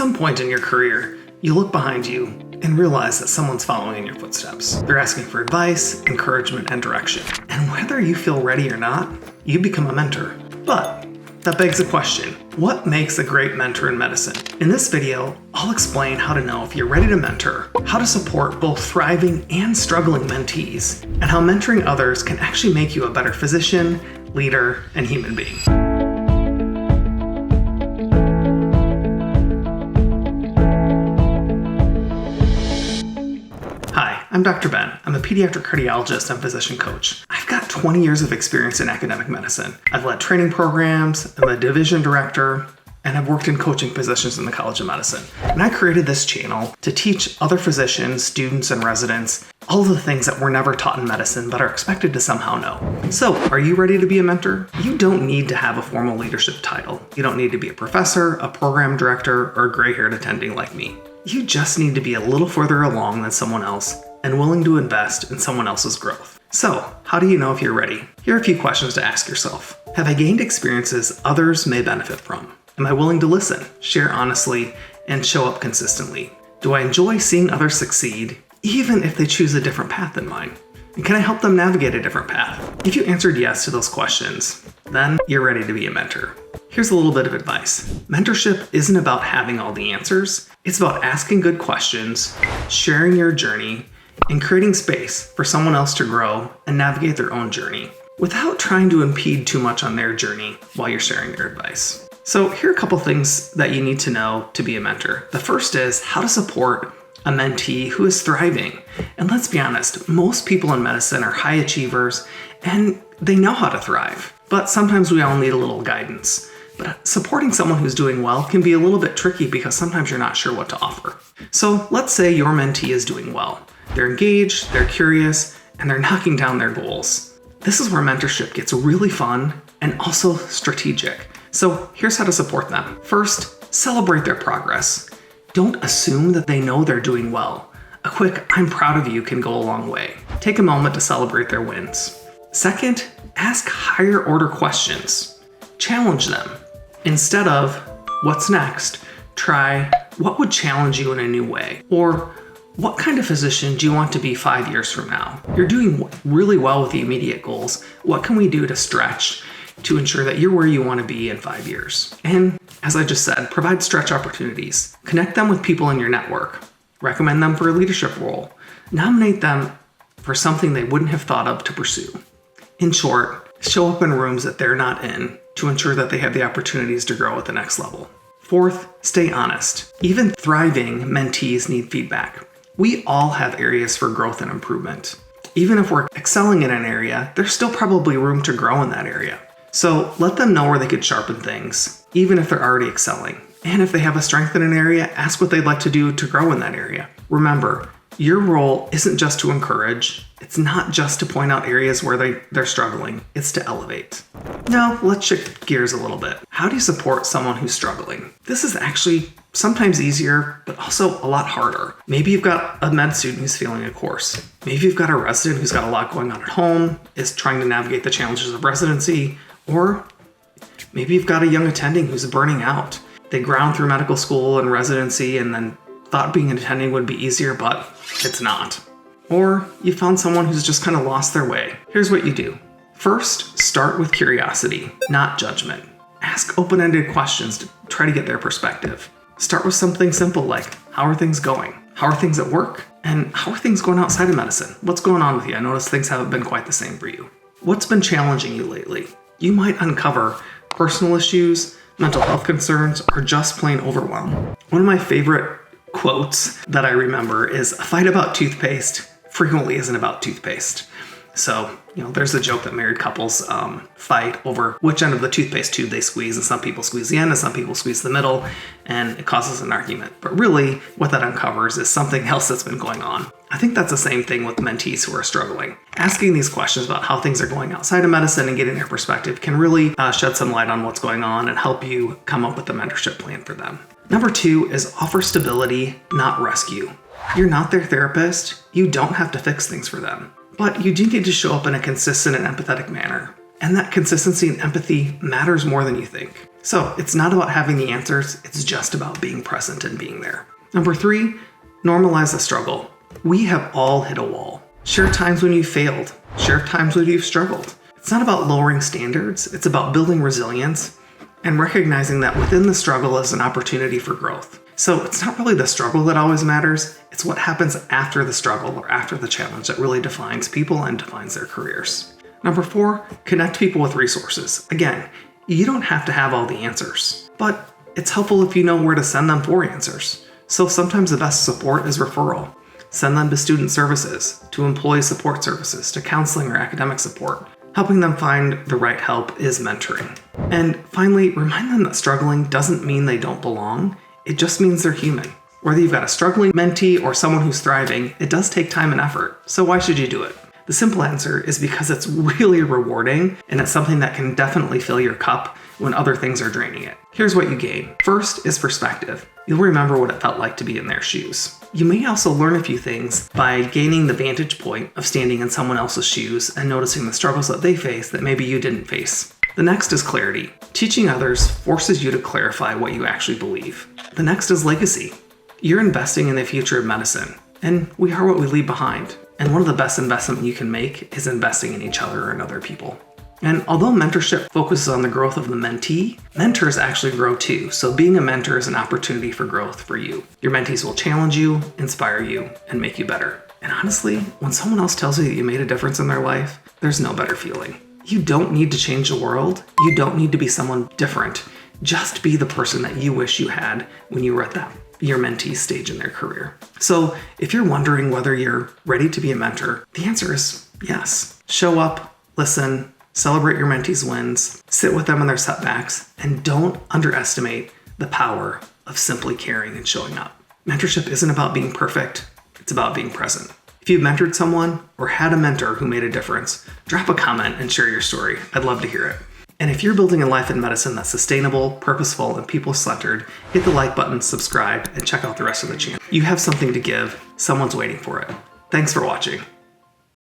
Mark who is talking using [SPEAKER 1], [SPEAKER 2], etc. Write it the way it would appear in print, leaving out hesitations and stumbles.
[SPEAKER 1] some point in your career, you look behind you and realize that someone's following in your footsteps. They're asking for advice, encouragement, and direction. And whether you feel ready or not, you become a mentor. But that begs the question, what makes a great mentor in medicine? In this video, I'll explain how to know if you're ready to mentor, how to support both thriving and struggling mentees, and how mentoring others can actually make you a better physician, leader, and human being. Hi, I'm Dr. Ben. I'm a pediatric cardiologist and physician coach. I've got 20 years of experience in academic medicine. I've led training programs, I'm a division director, and I've worked in coaching positions in the College of Medicine. And I created this channel to teach other physicians, students, and residents all of the things that were never taught in medicine but are expected to somehow know. So, are you ready to be a mentor? You don't need to have a formal leadership title. You don't need to be a professor, a program director, or a gray-haired attending like me. You just need to be a little further along than someone else and willing to invest in someone else's growth. So, how do you know if you're ready? Here are a few questions to ask yourself. Have I gained experiences others may benefit from? Am I willing to listen, share honestly, and show up consistently? Do I enjoy seeing others succeed, even if they choose a different path than mine? And can I help them navigate a different path? If you answered yes to those questions, then you're ready to be a mentor. Here's a little bit of advice. Mentorship isn't about having all the answers. It's about asking good questions, sharing your journey, and creating space for someone else to grow and navigate their own journey without trying to impede too much on their journey while you're sharing their advice. So here are a couple things that you need to know to be a mentor. The first is how to support a mentee who is thriving. And let's be honest, most people in medicine are high achievers and they know how to thrive. But sometimes we all need a little guidance. But supporting someone who's doing well can be a little bit tricky because sometimes you're not sure what to offer. So let's say your mentee is doing well. They're engaged, they're curious, and they're knocking down their goals. This is where mentorship gets really fun and also strategic. So here's how to support them. First, celebrate their progress. Don't assume that they know they're doing well. A quick "I'm proud of you" can go a long way. Take a moment to celebrate their wins. Second, ask higher order questions. Challenge them. Instead of "what's next?" try "what would challenge you in a new way?" Or "what kind of physician do you want to be 5 years from now? You're doing really well with the immediate goals. What can we do to stretch to ensure that you're where you want to be in 5 years?" And as I just said, provide stretch opportunities. Connect them with people in your network. Recommend them for a leadership role. Nominate them for something they wouldn't have thought of to pursue. In short, show up in rooms that they're not in to ensure that they have the opportunities to grow at the next level. Fourth, stay honest. Even thriving mentees need feedback. We all have areas for growth and improvement. Even if we're excelling in an area, there's still probably room to grow in that area. So let them know where they could sharpen things, even if they're already excelling. And if they have a strength in an area, ask what they'd like to do to grow in that area. Remember, your role isn't just to encourage. It's not just to point out areas where they're struggling. It's to elevate. Now, let's shift gears a little bit. How do you support someone who's struggling? This is actually sometimes easier, but also a lot harder. Maybe you've got a med student who's failing a course. Maybe you've got a resident who's got a lot going on at home, is trying to navigate the challenges of residency, or maybe you've got a young attending who's burning out. They ground through medical school and residency and then thought being an attending would be easier, but it's not. Or you found someone who's just kind of lost their way. Here's what you do. First, start with curiosity, not judgment. Ask open-ended questions to try to get their perspective. Start with something simple like, how are things going? How are things at work? And how are things going outside of medicine? What's going on with you? I notice things haven't been quite the same for you. What's been challenging you lately? You might uncover personal issues, mental health concerns, or just plain overwhelm. One of my favorite quotes that I remember is, "A fight about toothpaste frequently isn't about toothpaste." So, there's a joke that married couples fight over which end of the toothpaste tube they squeeze, and some people squeeze the end and some people squeeze the middle, and it causes an argument. But really, what that uncovers is something else that's been going on. I think that's the same thing with mentees who are struggling. Asking these questions about how things are going outside of medicine and getting their perspective can really shed some light on what's going on and help you come up with a mentorship plan for them. Number 2 is offer stability, not rescue. You're not their therapist. You don't have to fix things for them. But you do need to show up in a consistent and empathetic manner. And that consistency and empathy matters more than you think. So it's not about having the answers, it's just about being present and being there. Number 3, normalize the struggle. We have all hit a wall. Share times when you failed. Share times when you've struggled. It's not about lowering standards, it's about building resilience and recognizing that within the struggle is an opportunity for growth. So it's not really the struggle that always matters, it's what happens after the struggle or after the challenge that really defines people and defines their careers. Number 4, connect people with resources. Again, you don't have to have all the answers, but it's helpful if you know where to send them for answers. So sometimes the best support is referral. Send them to student services, to employee support services, to counseling or academic support. Helping them find the right help is mentoring. And finally, remind them that struggling doesn't mean they don't belong. It just means they're human. Whether you've got a struggling mentee or someone who's thriving, it does take time and effort. So why should you do it? The simple answer is because it's really rewarding and it's something that can definitely fill your cup when other things are draining it. Here's what you gain. First is perspective. You'll remember what it felt like to be in their shoes. You may also learn a few things by gaining the vantage point of standing in someone else's shoes and noticing the struggles that they face that maybe you didn't face. The next is clarity. Teaching others forces you to clarify what you actually believe. The next is legacy. You're investing in the future of medicine, and we are what we leave behind. And one of the best investments you can make is investing in each other and other people. And although mentorship focuses on the growth of the mentee, mentors actually grow too. So being a mentor is an opportunity for growth for you. Your mentees will challenge you, inspire you, and make you better. And honestly, when someone else tells you that you made a difference in their life, there's no better feeling. You don't need to change the world. You don't need to be someone different. Just be the person that you wish you had when you were at your mentee stage in their career. So if you're wondering whether you're ready to be a mentor, the answer is yes. Show up, listen, celebrate your mentees' wins, sit with them in their setbacks, and don't underestimate the power of simply caring and showing up. Mentorship isn't about being perfect, it's about being present. If you've mentored someone or had a mentor who made a difference, drop a comment and share your story. I'd love to hear it. And if you're building a life in medicine that's sustainable, purposeful, and people-centered, hit the like button, subscribe, and check out the rest of the channel. You have something to give. Someone's waiting for it. Thanks for watching.